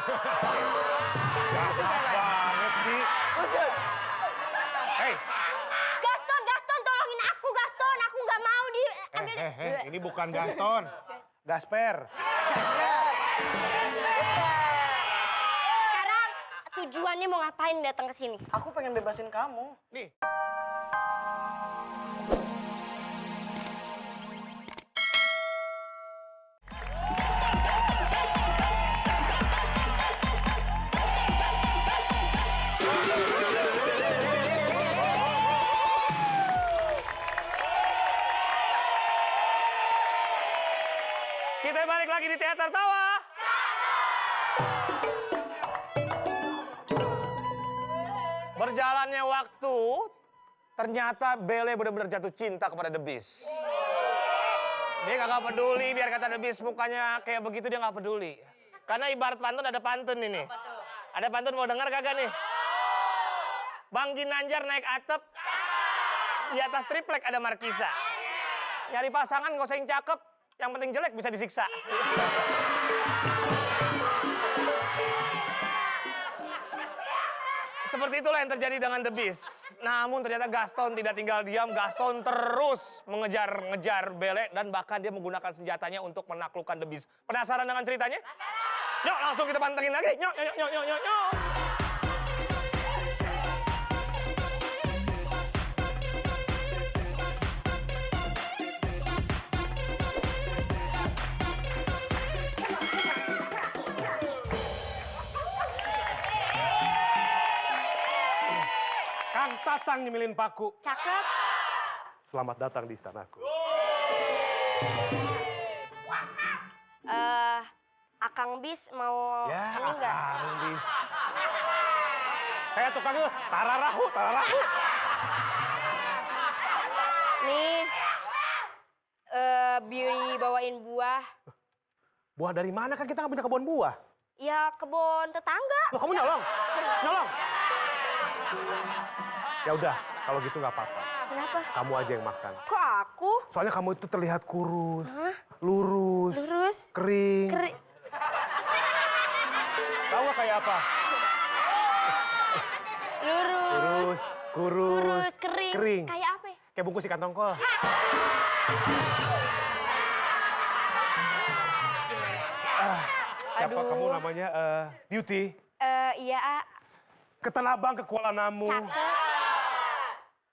Jahat banget sih. Usut. Hei, Gaston, tolongin aku, Gaston. Aku nggak mau diambil. ini bukan Gaston. Gasper. Sekarang tujuannya mau ngapain datang ke sini? Aku pengen bebasin kamu. Nih. Kita balik lagi di Teater Tawa. Berjalannya waktu, ternyata Bele benar-benar jatuh cinta kepada The Beast. Dia kagak peduli, biar kata The Beast mukanya kayak begitu dia nggak peduli. Karena ibarat pantun ada pantun ini. Ada pantun mau dengar kagak nih? Bang Ginanjar naik atap, di atas triplek ada markisa. Nyari pasangan nggak usah yang cakep, yang penting jelek bisa disiksa. Seperti itulah yang terjadi dengan The Beast. Namun ternyata Gaston tidak tinggal diam. Gaston terus mengejar-ngejar Bele dan bahkan dia menggunakan senjatanya untuk menaklukkan The Beast. Penasaran dengan ceritanya? Yuk langsung kita pantengin lagi. Yuk. Kang Tatang nyemilin paku. Cakep. Selamat datang di istanaku. Akang Bis mau ini enggak? Akang Bis. Kayak tukang itu, tararahu. Nih, Beauty bawain buah. Buah dari mana kan kita nggak punya kebun buah? Ya kebun tetangga. Loh, kamu nyolong? Ya udah, kalau gitu nggak apa-apa. Kenapa? Kamu aja yang makan. Kok aku? Soalnya kamu itu terlihat kurus, Hah? lurus, Lurus? kering. Tahu nggak kayak apa? Lurus. Kurus, Kering. Kayak apa? Kayak bungkus ikan tongkol. Siapa Aduh. kamu namanya? Beauty. Iya, A. Ke Tanah Abang, ke Kuala Namu. Cakep.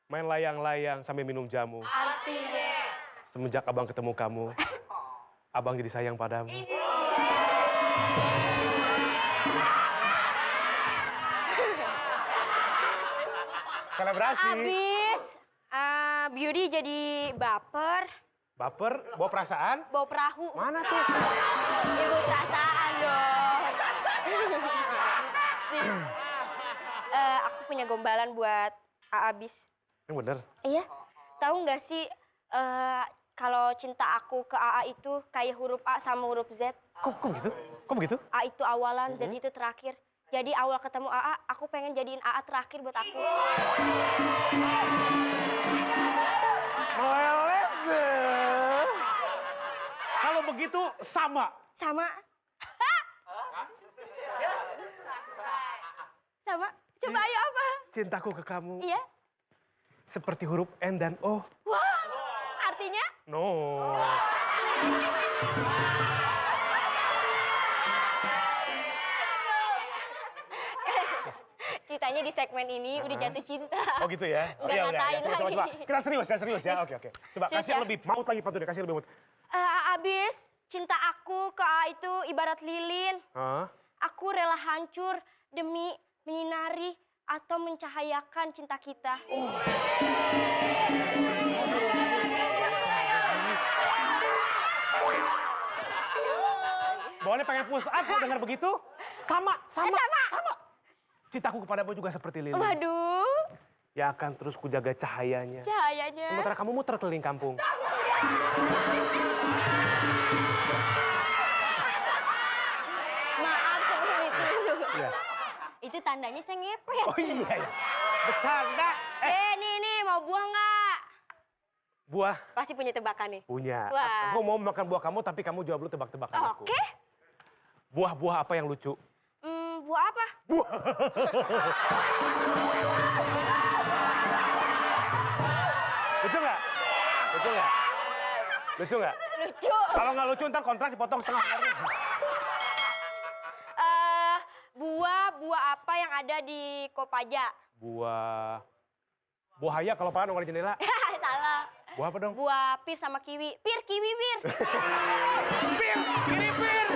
Main layang-layang sambil minum jamu. Artinya. Semenjak abang ketemu kamu, abang jadi sayang padamu. Selebrasi. Abis, Beauty jadi baper. Baper, bawa perasaan. Bawa perahu. Mana tuh? Ya bawa perasaan dong. Aku punya gombalan buat Abis. Yang bener. Iya. Tahu nggak sih kalau cinta aku ke AA itu kayak huruf A sama huruf Z. Kok begitu? Kok begitu? A itu awalan, Z itu terakhir. Jadi awal ketemu AA, aku pengen jadiin AA terakhir buat aku. Meleleh deh. Kalau begitu sama. Sama. Sama. Coba ayo apa? Cintaku ke kamu Iya. seperti huruf N dan O. Wah. Artinya? No. Ceritanya di segmen ini udah jatuh cinta. Oh gitu ya? Nggak Iya, ngatain coba. lagi. Kita serius ya. Oke. Coba Serius kasih ya? lebih maut lagi pantunnya, kasih lebih maut. Abis, cinta aku ke AA itu ibarat lilin. Hah? Aku rela hancur demi menyinari atau mencahayakan cinta kita. Boleh pengen push up kalau dengar begitu? Sama. Cintaku kepadamu juga seperti lilin. Waduh, Ya akan terus kujaga cahayanya. cahayanya. Sementara kamu muter keliling kampung. Maaf sebelum itu. Iya. Itu tandanya saya ngepet. Oh iya. Bercanda. Nih, mau buah nggak? Buah Pasti punya tebakan nih. punya. Wah. Aku mau makan buah kamu tapi kamu jawab dulu tebak-tebakan aku. Oke. Buah-buah apa yang lucu? buah apa? Lucu nggak? Lucu nggak? Lucu nggak? Lucu. Kalau nggak lucu ntar kontrak dipotong setengah. Buah apa yang ada di Kopaja? Buah buahaya kalau pakai nongol di jendela. Salah. Buah apa dong? Buah pir sama kiwi. Kiwi pir. Pir, ini pir.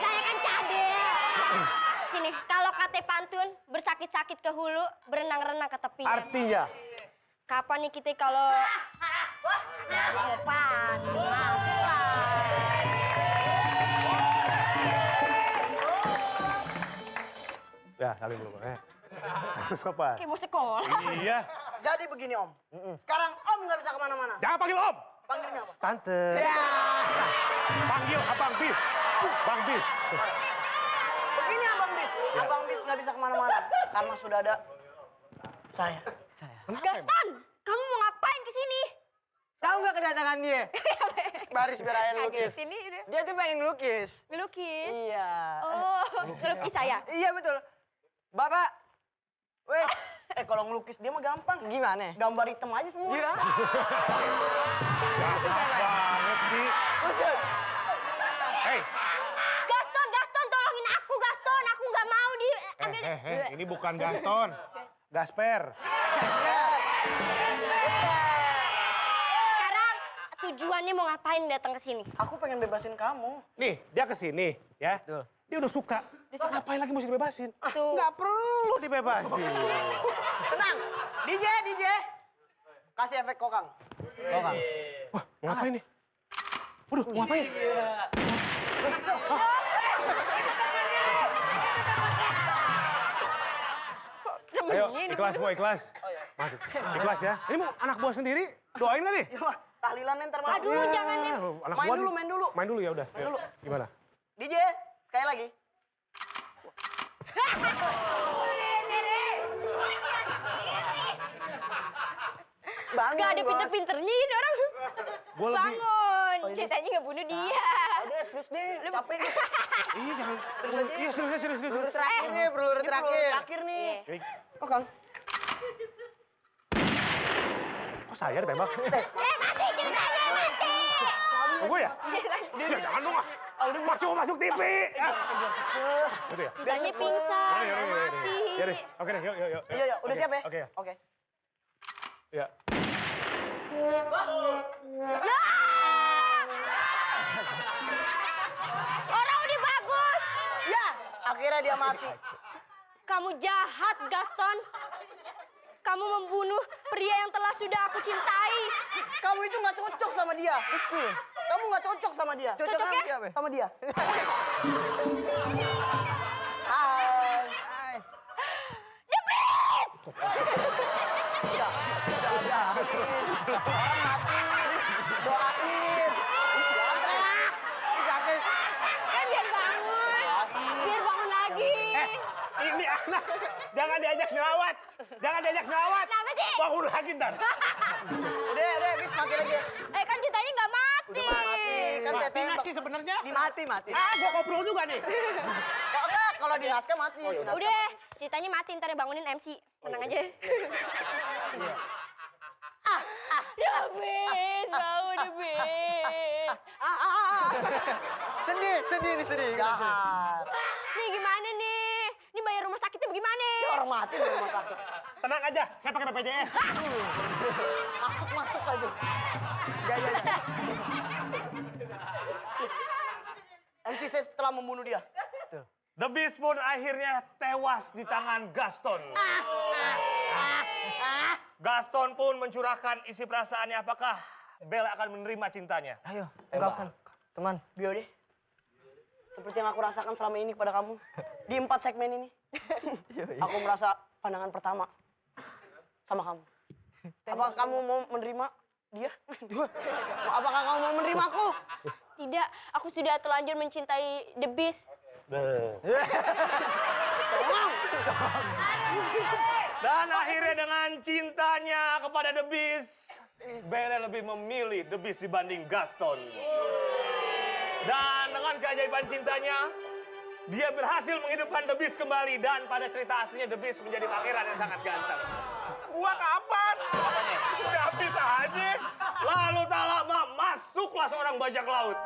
Saya kan cadel. Sini, kalau kate pantun, bersakit-sakit ke hulu, berenang-renang ke tepian. Artinya? Kapan nih kita kalau pantun masuk lah. Ya, saling belum. Terus apa? Kayak mau sekolah. Iya. Jadi begini Om, sekarang Om nggak bisa kemana-mana. Jangan panggil Om. Panggilnya apa? Tante. Ya. Panggil Abang Bis. Bang Bis. Begini Abang Bis, Abang Bis nggak bisa kemana-mana karena sudah ada saya. Gaston, kamu mau ngapain ke sini? Tahu nggak kedatangan dia? Baris biar ayah Di lukis. sini Dia tuh pengen lukis. ngelukis. Iya. Oh, ngelukis saya. Iya betul. Bapak, weh, kalau ngelukis dia mah gampang. Gimana? Gambar hitam aja semua. Iya. Banget sih. Usut. Hei. Gaston, tolongin aku Gaston. Aku nggak mau diambil. Ini bukan Gaston. Gasper. Sekarang tujuannya mau ngapain datang ke sini? Aku pengen bebasin kamu. Nih, dia kesini, ya. Dia udah suka. Ngapain lagi mesti dibebasin? Tuh. Nggak perlu dibebasin. Tenang, DJ. Kasih efek kokang. Kokang. Wah, mau ngapain nih? Waduh, mau ngapain? Ayo, ikhlas, Bu, ikhlas. Masuk. Ikhlas ya. Ini mau anak buah sendiri, doain nggak nih? Ya mah, tahlilan ntar malam. Aduh, jangan nih. Anak Main buah dulu, nih. main dulu. Main dulu ya udah. Main dulu. Gimana? DJ, sekali lagi. Bangun, Gak ada Bos. pinter-pinternya ini orang. Gua lebih... Bangun, Oh, ini- ceritanya nggak bunuh dia. Udah, serius deh, capek. Iya, jangan. Terus aja. Iya, serius. Peluru terakhir nih, peluru Ini terakhir. peluru Terakhir nih. Iya. Kokang. Kok saya ditembak? Mati, ceritanya mati. Gue ya? Ya, jangan dong ah. Masih mau masuk TV. Gitu ya? Ceritanya pingsan, mati. Ya deh, oke deh, yuk. Iya, udah Oke, siap ya? Oke ya. Oke. Ya. Orang udah bagus. Ya, akhirnya dia mati. Kamu jahat, Gaston. Kamu membunuh pria yang telah sudah aku cintai. Kamu itu nggak cocok sama dia. Kamu nggak cocok sama dia. Cocoknya? Sama dia. Hai. The Beast! Orang mati. Doain. Jangan teriak. Sakit. Kan biar bangun. Biar bangun lagi. Ini anak, jangan diajak nyelawat. Kenapa sih? Bangun lagi ntar. Udah, bis mati lagi. Kan ceritanya nggak mati. Udah mati. Kan saya Mati nggak tembak. sih sebenarnya? Mati. Gua koprol juga nih. Kok enggak? Kalau di naskah mati. Di naskah Udah, ceritanya mati ntar bangunin MC. Tenang aja. The Beast, bangun The Beast. Sedih. Jahat. Nih gimana nih? Ini bayar rumah sakitnya bagaimana? Ya orang mati di rumah sakit. Tenang aja, saya pakai BPJS. Masuk aja. Ya. MC saya telah membunuh dia. The Beast pun akhirnya tewas di tangan Gaston. Gaston pun mencurahkan isi perasaannya. Apakah Bella akan menerima cintanya? Ayo, ungkapkan. Teman, Bio deh. Seperti yang aku rasakan selama ini kepada kamu. Di 4 segmen ini. Aku merasa pandangan pertama sama kamu. Apakah kamu mau menerima dia? Apakah kamu mau menerima aku? Tidak, aku sudah terlanjur mencintai The Beast. Dan akhirnya dengan cintanya kepada The Beast, Bella lebih memilih The Beast dibanding Gaston. Dan dengan keajaiban cintanya, dia berhasil menghidupkan The Beast kembali. Dan pada cerita aslinya The Beast menjadi pangeran yang sangat ganteng. Gua kapan? Apanya? Udah habis aja. Lalu tak lama masuklah seorang bajak laut.